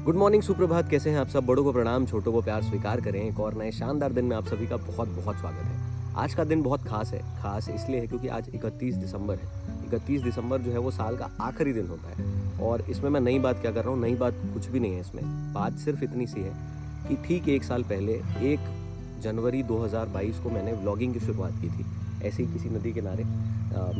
Good morning, सुप्रभात। कैसे हैं आप सब? बड़ों को प्रणाम, छोटों को प्यार स्वीकार करें। एक और नए शानदार दिन में आप सभी का बहुत बहुत स्वागत है। आज का दिन बहुत खास है। खास इसलिए है क्योंकि आज 31 दिसंबर है। 31 दिसंबर जो है वो साल का आखिरी दिन होता है। और इसमें मैं नई बात क्या कर रहा हूँ, नई बात कुछ भी नहीं है इसमें। बात सिर्फ इतनी सी है कि ठीक एक साल पहले 1 जनवरी 2022 को मैंने व्लॉगिंग की शुरुआत की थी। ऐसे ही किसी नदी किनारे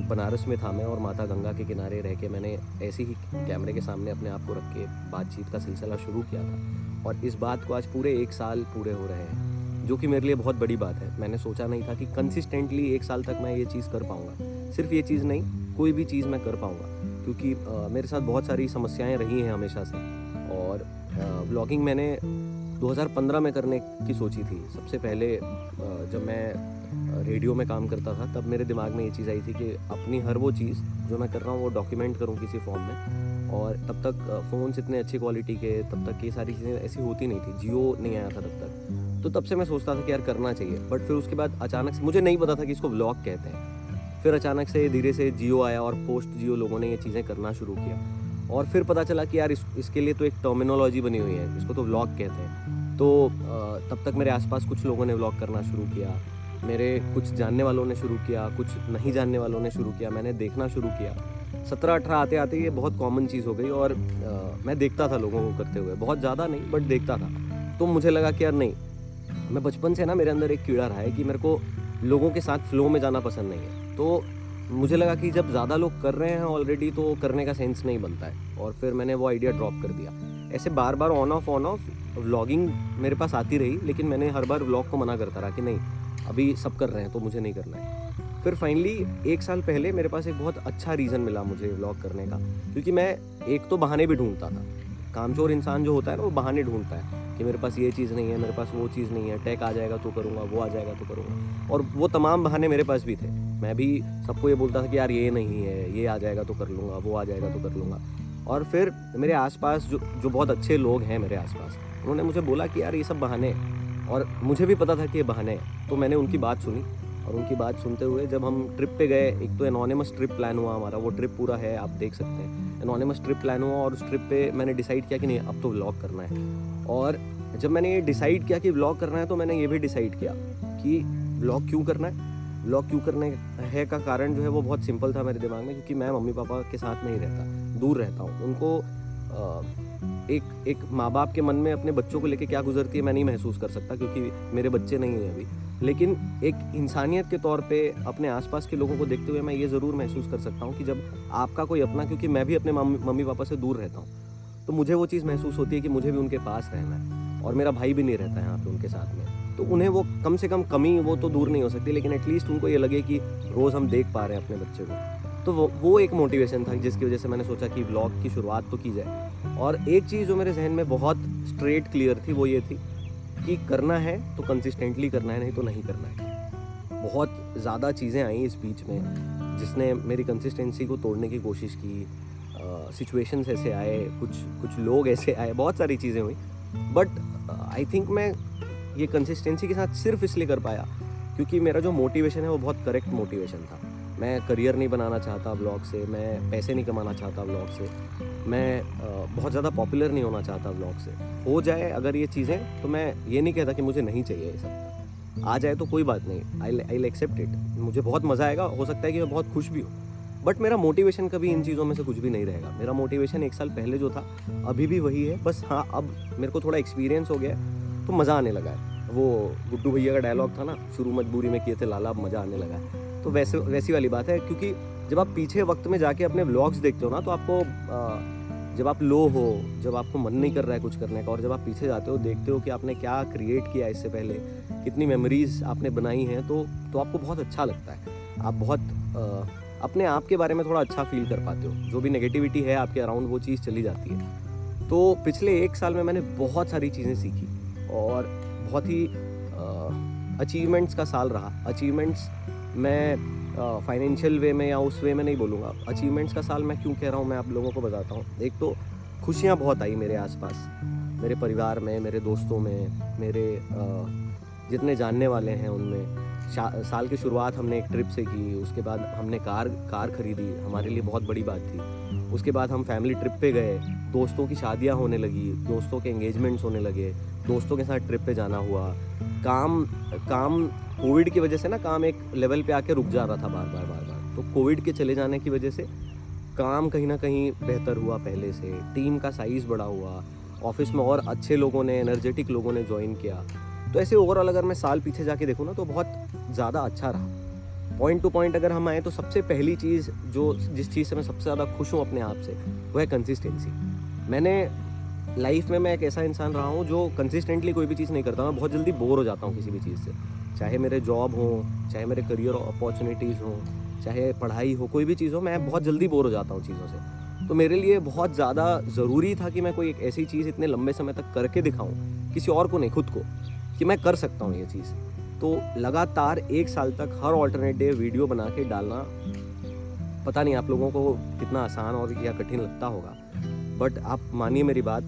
बनारस में था मैं, और माता गंगा के किनारे रह के मैंने ऐसे ही कैमरे के सामने अपने आप को रख के बातचीत का सिलसिला शुरू किया था। और इस बात को आज पूरे 1 साल पूरे हो रहे हैं, जो कि मेरे लिए बहुत बड़ी बात है। मैंने सोचा नहीं था कि कंसिस्टेंटली 1 साल तक मैं ये चीज़ कर पाऊँगा। सिर्फ ये चीज़ नहीं, कोई भी चीज़ मैं कर पाऊँगा, क्योंकि मेरे साथ बहुत सारी समस्याएं रही हैं हमेशा से। और व्लॉगिंग मैंने 2015 में करने की सोची थी। सबसे पहले जब मैं रेडियो में काम करता था, तब मेरे दिमाग में ये चीज़ आई थी कि अपनी हर वो चीज़ जो मैं कर रहा हूँ वो डॉक्यूमेंट करूँ किसी फॉर्म में। और तब तक फ़ोन्स इतने अच्छी क्वालिटी के, तब तक ये सारी चीज़ें ऐसी होती नहीं थी, जियो नहीं आया था तब तक। तो तब से मैं सोचता था कि यार करना चाहिए। बट फिर उसके बाद अचानक से, मुझे नहीं पता था कि इसको व्लॉग कहते हैं। फिर अचानक से धीरे से जियो आया और पोस्ट जियो लोगों ने ये चीज़ें करना शुरू किया। और फिर पता चला कि यार इसके लिए तो एक टर्मिनोलॉजी बनी हुई है, इसको तो व्लॉग कहते हैं। तो तब तक मेरे आसपास कुछ लोगों ने व्लॉग करना शुरू किया। मेरे कुछ जानने वालों ने शुरू किया, कुछ नहीं जानने वालों ने शुरू किया। मैंने देखना शुरू किया। 17-18 आते आते ये बहुत कॉमन चीज़ हो गई। और मैं देखता था लोगों को करते हुए, बहुत ज़्यादा नहीं बट देखता था। तो मुझे लगा कि यार नहीं, मैं बचपन से ना, मेरे अंदर एक कीड़ा रहा है कि मेरे को लोगों के साथ फ्लो में जाना पसंद नहीं है। तो मुझे लगा कि जब ज़्यादा लोग कर रहे हैं ऑलरेडी, तो करने का सेंस नहीं बनता है। और फिर मैंने वो आइडिया ड्रॉप कर दिया। ऐसे बार बार ऑन ऑफ व्लॉगिंग मेरे पास आती रही, लेकिन मैंने हर बार व्लॉग को मना करता रहा कि नहीं, अभी सब कर रहे हैं तो मुझे नहीं करना है। फिर फाइनली 1 साल पहले मेरे पास एक बहुत अच्छा रीज़न मिला मुझे व्लॉग करने का, क्योंकि मैं एक तो बहाने भी ढूंढता था। कामचोर इंसान जो होता है ना, वो बहाने ढूंढता है कि मेरे पास ये चीज़ नहीं है, मेरे पास वो चीज़ नहीं है, टैग आ जाएगा तो करूँगा, वो आ जाएगा तो करूँगा। और वो तमाम बहाने मेरे पास भी थे। मैं भी सबको ये बोलता था कि यार ये नहीं है, ये आ जाएगा तो कर लूँगा, वो आ जाएगा तो कर लूँगा। और फिर मेरे आसपास जो बहुत अच्छे लोग हैं मेरे आसपास, उन्होंने मुझे बोला कि यार ये सब बहाने हैं। और मुझे भी पता था कि ये बहाने हैं। तो मैंने उनकी बात सुनी। और उनकी बात सुनते हुए जब हम ट्रिप पे गए, एक तो एनोनिमस ट्रिप प्लान हुआ हमारा, वो ट्रिप पूरा है, आप देख सकते हैं। एनोनिमस ट्रिप प्लान हुआ और उस ट्रिप पे मैंने डिसाइड किया कि नहीं, अब तो व्लॉग करना है। और जब मैंने ये डिसाइड किया कि व्लॉग करना है, तो मैंने ये भी डिसाइड किया कि व्लॉग क्यों करना है। व्लॉग क्यों करने है का कारण जो है वो बहुत सिंपल था मेरे दिमाग में, क्योंकि मैं मम्मी पापा के साथ नहीं रहता, दूर रहता हूँ। उनको एक माँ बाप के मन में अपने बच्चों को लेके क्या गुजरती है मैं नहीं महसूस कर सकता, क्योंकि मेरे बच्चे नहीं हैं अभी। लेकिन एक इंसानियत के तौर पे अपने आसपास के लोगों को देखते हुए मैं ये ज़रूर महसूस कर सकता हूँ कि जब आपका कोई अपना, क्योंकि मैं भी अपने मम्मी पापा से दूर रहता हूँ, तो मुझे वो चीज़ महसूस होती है कि मुझे भी उनके पास रहना है। और मेरा भाई भी नहीं रहता है यहाँ पे उनके साथ में, तो उन्हें वो कम से कम कमी वो तो दूर नहीं हो सकती, लेकिन एटलीस्ट उनको ये लगे कि रोज़ हम देख पा रहे हैं अपने बच्चे को। तो वो एक मोटिवेशन था जिसकी वजह से मैंने सोचा कि व्लॉग की शुरुआत तो की जाए। और एक चीज़ जो मेरे जहन में बहुत स्ट्रेट क्लियर थी, वो ये थी कि करना है तो कंसिस्टेंटली करना है, नहीं तो नहीं करना है। बहुत ज़्यादा चीज़ें आई इस बीच में जिसने मेरी कंसिस्टेंसी को तोड़ने की कोशिश की। सिचुएशंस ऐसे आए, कुछ लोग ऐसे आए, बहुत सारी चीज़ें हुई। बट आई थिंक मैं ये कंसिस्टेंसी के साथ सिर्फ इसलिए कर पाया क्योंकि मेरा जो मोटिवेशन है वो बहुत करेक्ट मोटिवेशन था। मैं करियर नहीं बनाना चाहता व्लॉग से, मैं पैसे नहीं कमाना चाहता व्लॉग से, मैं बहुत ज़्यादा पॉपुलर नहीं होना चाहता व्लॉग से। हो जाए अगर ये चीज़ें, तो मैं ये नहीं कहता कि मुझे नहीं चाहिए ये सब। आ जाए तो कोई बात नहीं, आई विल एक्सेप्ट इट। मुझे बहुत मज़ा आएगा, हो सकता है कि मैं बहुत खुश भी हूँ। बट मेरा मोटिवेशन कभी इन चीज़ों में से कुछ भी नहीं रहेगा। मेरा मोटिवेशन 1 साल पहले जो था अभी भी वही है। बस हाँ, अब मेरे को थोड़ा एक्सपीरियंस हो गया है तो मज़ा आने लगा है। वो गुड्डू भैया का डायलॉग था ना, शुरू मजबूरी में किए थे लाला, अब मज़ा आने लगा है। तो वैसी वाली बात है, क्योंकि जब आप पीछे वक्त में जाके अपने व्लॉग्स देखते हो ना, तो आपको जब आप लो हो, जब आपको मन नहीं कर रहा है कुछ करने का, और जब आप पीछे जाते हो, देखते हो कि आपने क्या क्रिएट किया इससे पहले, कितनी मेमोरीज आपने बनाई हैं, तो आपको बहुत अच्छा लगता है। आप बहुत अपने आप के बारे में थोड़ा अच्छा फील कर पाते हो। जो भी नेगेटिविटी है आपके अराउंड, वो चीज़ चली जाती है। तो पिछले 1 साल में मैंने बहुत सारी चीज़ें सीखी और बहुत ही अचीवमेंट्स का साल रहा। अचीवमेंट्स मैं फाइनेंशियल वे में या उस वे में नहीं बोलूँगा। अचीवमेंट्स का साल मैं क्यों कह रहा हूँ, मैं आप लोगों को बताता हूँ। एक तो खुशियाँ बहुत आई मेरे आसपास, मेरे परिवार में, मेरे दोस्तों में, मेरे जितने जानने वाले हैं उनमें। साल की शुरुआत हमने एक ट्रिप से की, उसके बाद हमने कार खरीदी, हमारे लिए बहुत बड़ी बात थी। उसके बाद हम फैमिली ट्रिप पे गए, दोस्तों की शादियां होने लगी, दोस्तों के एंगेजमेंट्स होने लगे, दोस्तों के साथ ट्रिप पे जाना हुआ। काम काम कोविड की वजह से ना काम एक लेवल पे आके रुक जा रहा था बार बार। तो कोविड के चले जाने की वजह से काम कहीं ना कहीं बेहतर हुआ पहले से, टीम का साइज़ बड़ा हुआ, ऑफिस में और अच्छे लोगों ने, एनर्जेटिक लोगों ने ज्वाइन किया। तो ऐसे ओवरऑल अगर मैं साल पीछे जाके देखूँ ना तो बहुत ज़्यादा अच्छा रहा। पॉइंट टू पॉइंट अगर हम आए तो सबसे पहली चीज़ जिस चीज़ से मैं सबसे ज़्यादा खुश हूँ अपने आप से, वो है कंसिस्टेंसी। मैंने लाइफ में मैं एक ऐसा इंसान रहा हूँ जो कंसिस्टेंटली कोई भी चीज़ नहीं करता। मैं बहुत जल्दी बोर हो जाता हूँ किसी भी चीज़ से, चाहे मेरे जॉब हो, चाहे मेरे करियर अपॉर्चुनिटीज़ हो, चाहे पढ़ाई हो, कोई भी चीज़ हो, मैं बहुत जल्दी बोर हो जाता हूँ चीज़ों से। तो मेरे लिए बहुत ज़्यादा ज़रूरी था कि मैं कोई एक ऐसी चीज़ इतने लंबे समय तक करके दिखाऊँ, किसी और को नहीं, खुद को, कि मैं कर सकता हूँ ये चीज़। तो लगातार 1 साल तक हर ऑल्टरनेट डे वीडियो बना के डालना, पता नहीं आप लोगों को कितना आसान और या कठिन लगता होगा, बट आप मानिए मेरी बात,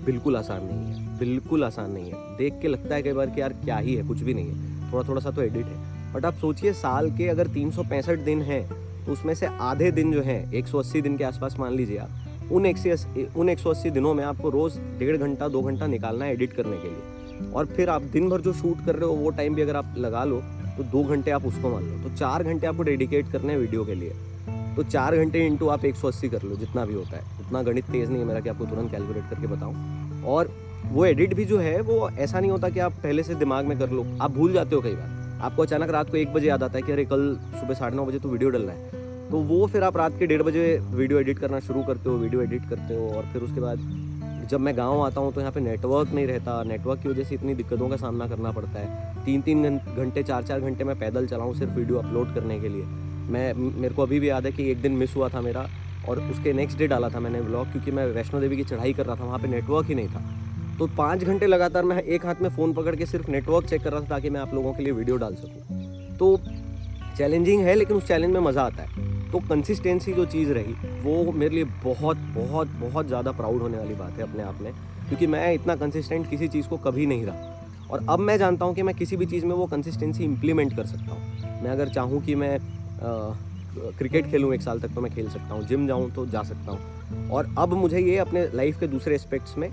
बिल्कुल आसान नहीं है, बिल्कुल आसान नहीं है। देख के लगता है कई बार कि यार क्या ही है, कुछ भी नहीं है, थोड़ा थोड़ा सा तो एडिट है। बट आप सोचिए, साल के अगर 365 दिन हैं तो उसमें से आधे दिन जो हैं 180 दिन के आसपास मान लीजिए आप, उन 180 दिनों में आपको रोज़ 1.5 घंटा 2 घंटा निकालना है एडिट करने के लिए। और फिर आप दिन भर जो शूट कर रहे हो वो टाइम भी अगर आप लगा लो तो 2 घंटे आप उसको मान लो, तो 4 घंटे आपको डेडिकेट करने हैं वीडियो के लिए। तो 4 घंटे इंटू आप 180 कर लो, जितना भी होता है। उतना गणित तेज़ नहीं है मेरा कि आपको तुरंत कैलकुलेट करके बताऊं। और वो एडिट भी जो है वो ऐसा नहीं होता कि आप पहले से दिमाग में कर लो, आप भूल जाते हो कई बार। आपको अचानक रात को 1 बजे याद आता है कि अरे कल सुबह 9:30 बजे तो वीडियो डलना है, तो वो फिर आप रात के 1:30 बजे वीडियो एडिट करना शुरू करते हो, वीडियो एडिट करते हो। और फिर उसके बाद जब मैं गाँव आता हूँ तो यहाँ पे नेटवर्क नहीं रहता, नेटवर्क की वजह से इतनी दिक्कतों का सामना करना पड़ता है। 3-3 घंटे 4-4 घंटे मैं पैदल चलाऊँ सिर्फ वीडियो अपलोड करने के लिए। मेरे को अभी भी याद है कि एक दिन मिस हुआ था मेरा, और उसके नेक्स्ट डे डाला था मैंने व्लॉग, क्योंकि मैं वैष्णो देवी की चढ़ाई कर रहा था, वहाँ पे नेटवर्क ही नहीं था। तो 5 घंटे लगातार मैं एक हाथ में फ़ोन पकड़ के सिर्फ नेटवर्क चेक कर रहा था ताकि मैं आप लोगों के लिए वीडियो डाल सकूँ। तो चैलेंजिंग है, लेकिन उस चैलेंज में मज़ा आता है। तो कंसिस्टेंसी जो चीज़ रही वो मेरे लिए बहुत बहुत बहुत ज़्यादा प्राउड होने वाली बात है अपने आप में, क्योंकि मैं इतना कंसिस्टेंट किसी चीज़ को कभी नहीं रहा। और अब मैं जानता हूँ कि मैं किसी भी चीज़ में वो कंसिस्टेंसी इम्प्लीमेंट कर सकता हूँ। मैं अगर चाहूँ कि मैं क्रिकेट खेलूँ 1 साल तक तो मैं खेल सकता हूँ, जिम जाऊँ तो जा सकता हूँ। और अब मुझे ये अपने लाइफ के दूसरे एस्पेक्ट्स में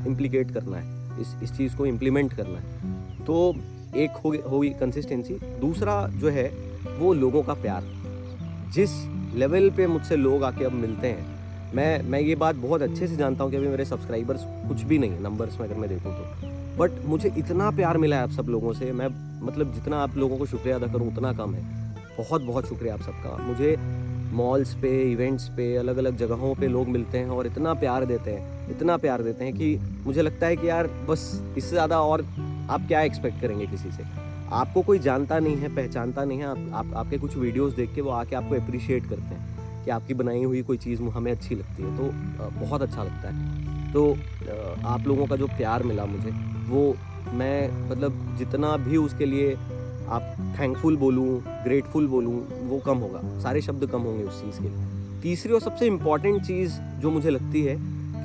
इम्प्लीकेट करना है, इस चीज़ को इम्प्लीमेंट करना है। तो एक होगी कंसिस्टेंसी। दूसरा जो है वो लोगों का प्यार। जिस लेवल पे मुझसे लोग आके अब मिलते हैं, मैं ये बात बहुत अच्छे से जानता हूँ कि अभी मेरे सब्सक्राइबर्स कुछ भी नहीं है नंबर्स में अगर मैं देखूँ तो, बट मुझे इतना प्यार मिला है आप सब लोगों से, मैं मतलब जितना आप लोगों को शुक्रिया अदा करूँ उतना कम है। बहुत बहुत शुक्रिया आप सबका। मुझे मॉल्स पे, इवेंट्स पे, अलग अलग जगहों पे लोग मिलते हैं और इतना प्यार देते हैं, इतना प्यार देते हैं कि मुझे लगता है कि यार बस इससे ज़्यादा और आप क्या एक्सपेक्ट करेंगे किसी से। आपको कोई जानता नहीं है, पहचानता नहीं है, आपके कुछ वीडियोस देख के वो आके आपको अप्रिशिएट करते हैं कि आपकी बनाई हुई कोई चीज़ हमें अच्छी लगती है, तो बहुत अच्छा लगता है। तो आप लोगों का जो प्यार मिला मुझे, वो मैं मतलब जितना भी उसके लिए आप थैंकफुल बोलूँ, ग्रेटफुल बोलूँ, वो कम होगा, सारे शब्द कम होंगे उस चीज़ के लिए। तीसरी और सबसे इम्पॉर्टेंट चीज़ जो मुझे लगती है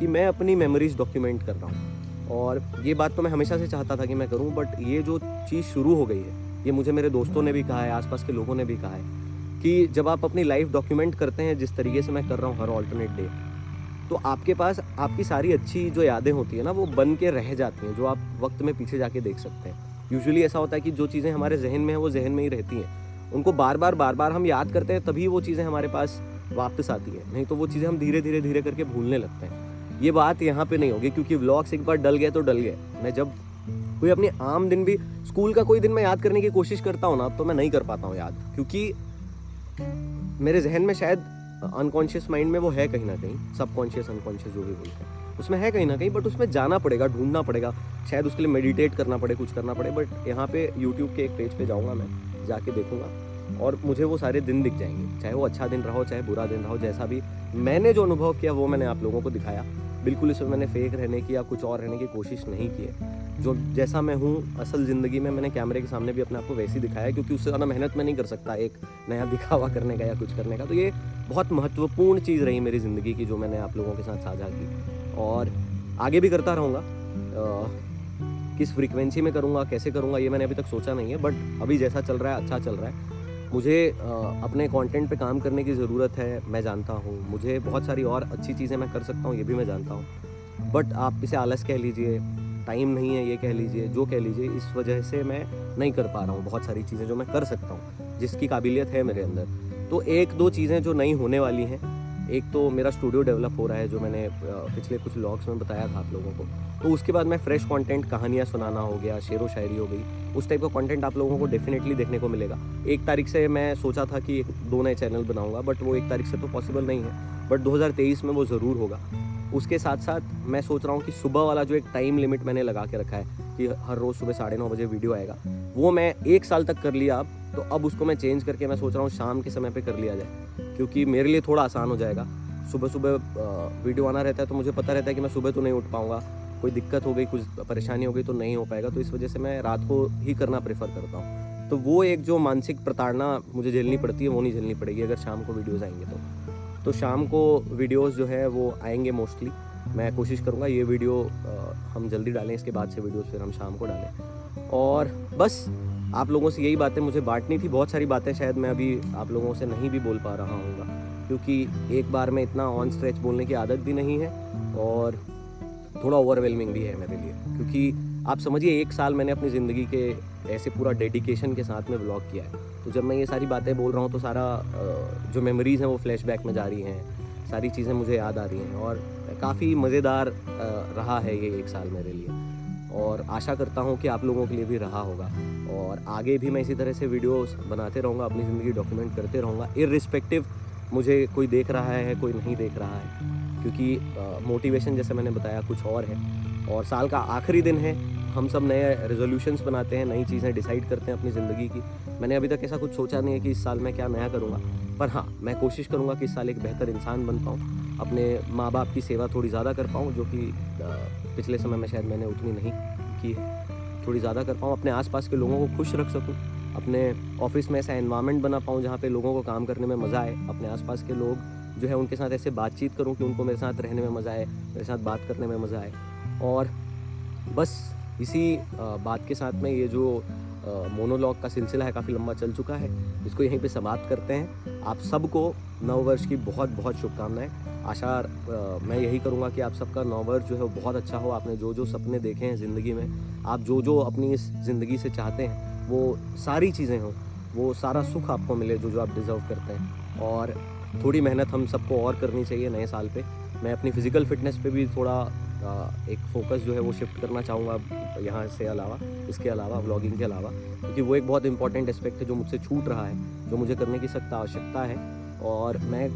कि मैं अपनी मेमोरीज डॉक्यूमेंट कर रहा हूँ। और ये बात तो मैं हमेशा से चाहता था कि मैं करूँ, बट ये जो चीज़ शुरू हो गई है, ये मुझे मेरे दोस्तों ने भी कहा है, आसपास के लोगों ने भी कहा है कि जब आप अपनी लाइफ डॉक्यूमेंट करते हैं जिस तरीके से मैं कर रहा हूँ हर ऑल्टरनेट डे, तो आपके पास आपकी सारी अच्छी जो यादें होती है ना, वो बन के रह जाती हैं, जो आप वक्त में पीछे जाके देख सकते हैं। यूजुअली ऐसा होता है कि जो चीज़ें हमारे जहन में हैं वो जहन में ही रहती हैं, उनको बार बार हम याद करते हैं, तभी वो चीज़ें हमारे पास वापस आती हैं, नहीं तो वो चीज़ें हम धीरे धीरे करके भूलने लगते हैं। ये बात यहाँ पे नहीं होगी, क्योंकि व्लॉग्स एक बार डल गए तो डल गए। मैं जब कोई अपनी आम दिन भी, स्कूल का कोई दिन मैं याद करने की कोशिश करता हूँ ना, तो मैं नहीं कर पाता हूँ याद, क्योंकि मेरे जहन में शायद अनकॉन्शियस माइंड में वो है कहीं ना कहीं, सबकॉन्शियस अनकॉन्शियस जो भी बोलते हैं, उसमें है कहीं ना कहीं, बट उसमें जाना पड़ेगा, ढूंढना पड़ेगा, शायद उसके लिए मेडिटेट करना पड़े, कुछ करना पड़े। बट यहाँ पे यूट्यूब के एक पेज पे जाऊँगा, मैं जाके देखूँगा और मुझे वो सारे दिन दिख जाएंगे, चाहे वो अच्छा दिन रहा हो, चाहे बुरा दिन रहा हो, जैसा भी मैंने जो अनुभव किया वो मैंने आप लोगों को दिखाया। बिल्कुल इसमें मैंने फेक रहने की या कुछ और रहने की कोशिश नहीं की है। जो जैसा मैं हूँ असल ज़िंदगी में, मैंने कैमरे के सामने भी अपने आप को वैसे ही दिखाया है, क्योंकि उससे ज़्यादा मेहनत मैं नहीं कर सकता एक नया दिखावा करने का या कुछ करने का। तो ये बहुत महत्वपूर्ण चीज़ रही मेरी ज़िंदगी की, जो मैंने आप लोगों के साथ साझा की, और आगे भी करता रहूँगा। किस फ्रीक्वेंसी में करूँगा, कैसे करूँगा, ये मैंने अभी तक सोचा नहीं है, बट अभी जैसा चल रहा है अच्छा चल रहा है। मुझे अपने कंटेंट पे काम करने की ज़रूरत है, मैं जानता हूँ। मुझे बहुत सारी और अच्छी चीज़ें मैं कर सकता हूँ, ये भी मैं जानता हूँ। बट आप इसे आलस कह लीजिए, टाइम नहीं है ये कह लीजिए, जो कह लीजिए, इस वजह से मैं नहीं कर पा रहा हूँ बहुत सारी चीज़ें जो मैं कर सकता हूँ, जिसकी काबिलियत है मेरे अंदर। तो 1-2 चीज़ें जो नई होने वाली हैं, एक तो मेरा स्टूडियो डेवलप हो रहा है, जो मैंने पिछले कुछ व्लॉग्स में बताया था आप लोगों को। तो उसके बाद मैं फ्रेश कंटेंट, कहानियाँ सुनाना हो गया, शेरो शायरी हो गई, उस टाइप का कंटेंट आप लोगों को डेफिनेटली देखने को मिलेगा। 1 तारीख से मैं सोचा था कि 2 नए चैनल बनाऊँगा, बट वो 1 तारीख से तो पॉसिबल नहीं है, बट 2023 में वो ज़रूर होगा। उसके साथ-साथ मैं सोच रहा हूँ कि सुबह वाला जो एक टाइम लिमिट मैंने लगा के रखा है कि हर रोज़ सुबह 9:30 बजे वीडियो आएगा, वो मैं 1 साल तक कर लिया अब, तो अब उसको मैं चेंज करके मैं सोच रहा हूँ शाम के समय पे कर लिया जाए, क्योंकि मेरे लिए थोड़ा आसान हो जाएगा। सुबह-सुबह वीडियो आना रहता है तो मुझे पता रहता है कि मैं सुबह तो नहीं उठ पाऊँगा, कोई दिक्कत हो गई, कुछ परेशानी हो गई तो नहीं हो पाएगा, तो इस वजह से मैं रात को ही करना प्रेफ़र करता हूँ। तो वो एक जो मानसिक प्रताड़ना मुझे झेलनी पड़ती है, वो नहीं झेलनी पड़ेगी अगर शाम को वीडियोज़ आएँगे तो। तो शाम को वीडियोज़ जो है वो आएँगे मोस्टली, मैं कोशिश करूँगा ये वीडियो हम जल्दी डालें, इसके बाद से वीडियोज़ फिर हम शाम को डालें। और बस आप लोगों से यही बातें मुझे बाँटनी थी, बहुत सारी बातें शायद मैं अभी आप लोगों से नहीं भी बोल पा रहा हूँगा, क्योंकि एक बार में इतना ऑन स्ट्रेच बोलने की आदत भी नहीं है और थोड़ा ओवरवेलमिंग भी है मेरे लिए, क्योंकि आप समझिए 1 साल मैंने अपनी ज़िंदगी के ऐसे पूरा डेडिकेशन के साथ में व्लॉग किया है। तो जब मैं ये सारी बातें बोल रहा हूँ तो सारा जो मेमोरीज़ हैं वो फ्लैशबैक में जा रही हैं, सारी चीज़ें मुझे याद आ रही हैं और काफ़ी मज़ेदार रहा है ये 1 साल मेरे लिए, और आशा करता हूँ कि आप लोगों के लिए भी रहा होगा। और आगे भी मैं इसी तरह से वीडियोज़ बनाते रहूँगा, अपनी ज़िंदगी डॉक्यूमेंट करते रहूँगा, इर्रिस्पेक्टिव मुझे कोई देख रहा है, कोई नहीं देख रहा है, क्योंकि मोटिवेशन जैसे मैंने बताया कुछ और है, और साल का आखिरी दिन है, हम सब नए रेज़ोल्यूशंस बनाते हैं, नई चीज़ें डिसाइड करते हैं अपनी ज़िंदगी की। मैंने अभी तक ऐसा कुछ सोचा नहीं है कि इस साल मैं क्या नया करूँगा, पर हाँ, मैं कोशिश करूँगा कि इस साल एक बेहतर इंसान बन पाऊँ, अपने माँ-बाप की सेवा थोड़ी ज़्यादा कर पाऊँ, जो कि पिछले समय में शायद मैंने उतनी नहीं की है, थोड़ी ज़्यादा कर पाऊँ, अपने आस-पास के लोगों को खुश रख सकूँ, अपने ऑफ़िस में ऐसा एनवायरनमेंट बना पाऊँ जहाँ पे लोगों को काम करने में मज़ा आए, अपने आस-पास के लोग जो है उनके साथ ऐसे बातचीत करूँ कि उनको मेरे साथ रहने में मज़ा आए, मेरे साथ बात करने में मज़ा आए। और बस इसी बात के साथ में ये जो मोनोलॉग का सिलसिला है काफ़ी लंबा चल चुका है, इसको यहीं पे समाप्त करते हैं। आप सबको नववर्ष की बहुत-बहुत शुभकामनाएँ। आशा मैं यही करूँगा कि आप सबका नववर्ष जो है वो बहुत अच्छा हो। आपने जो-जो सपने देखे हैं ज़िंदगी में, आप जो-जो अपनी इस ज़िंदगी से चाहते हैं, वो सारी चीज़ें हों, वो सारा सुख आपको मिले जो-जो आप डिज़र्व करते हैं। और थोड़ी मेहनत हम सबको और करनी चाहिए नए साल पे। मैं अपनी फ़िज़िकल फ़िटनेस पे भी थोड़ा एक फ़ोकस जो है वो शिफ्ट करना चाहूँगा यहाँ से अलावा, इसके अलावा, व्लॉगिंग के अलावा, क्योंकि वो एक बहुत इंपॉर्टेंट एस्पेक्ट है जो मुझसे छूट रहा है, जो मुझे करने की सख्त आवश्यकता है। और मैं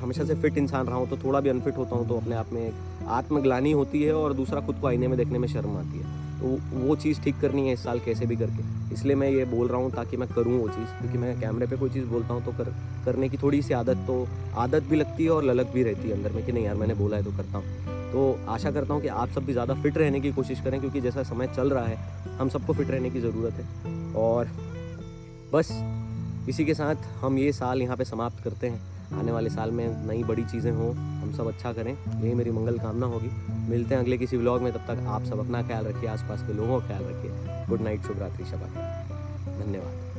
हमेशा से फ़िट इंसान रहा हूँ, तो थोड़ा भी अनफ़िट होता हूँ तो अपने आप में एक आत्मग्लानि होती है और दूसरा खुद को आईने में देखने में शर्म आती है। तो वो चीज़ ठीक करनी है इस साल कैसे भी करके, इसलिए मैं ये बोल रहा हूँ ताकि मैं करूँ वो चीज़, क्योंकि मैं कैमरे पे कोई चीज़ बोलता हूँ तो करने की थोड़ी सी आदत भी लगती है और ललक भी रहती है अंदर में कि नहीं यार मैंने बोला है तो करता हूँ। तो आशा करता हूँ कि आप सब भी ज़्यादा फिट रहने की कोशिश करें, क्योंकि जैसा समय चल रहा है हम सबको फिट रहने की ज़रूरत है। और बस इसी के साथ हम ये साल यहाँ पे समाप्त करते हैं। आने वाले साल में नई बड़ी चीज़ें हों, हम सब अच्छा करें, यही मेरी मंगल कामना होगी। मिलते हैं अगले किसी व्लॉग में, तब तक आप सब अपना ख्याल रखिए, आसपास के लोगों का ख्याल रखिए। गुड नाइट, शुभ रात्रि, शब बख़ैर। धन्यवाद।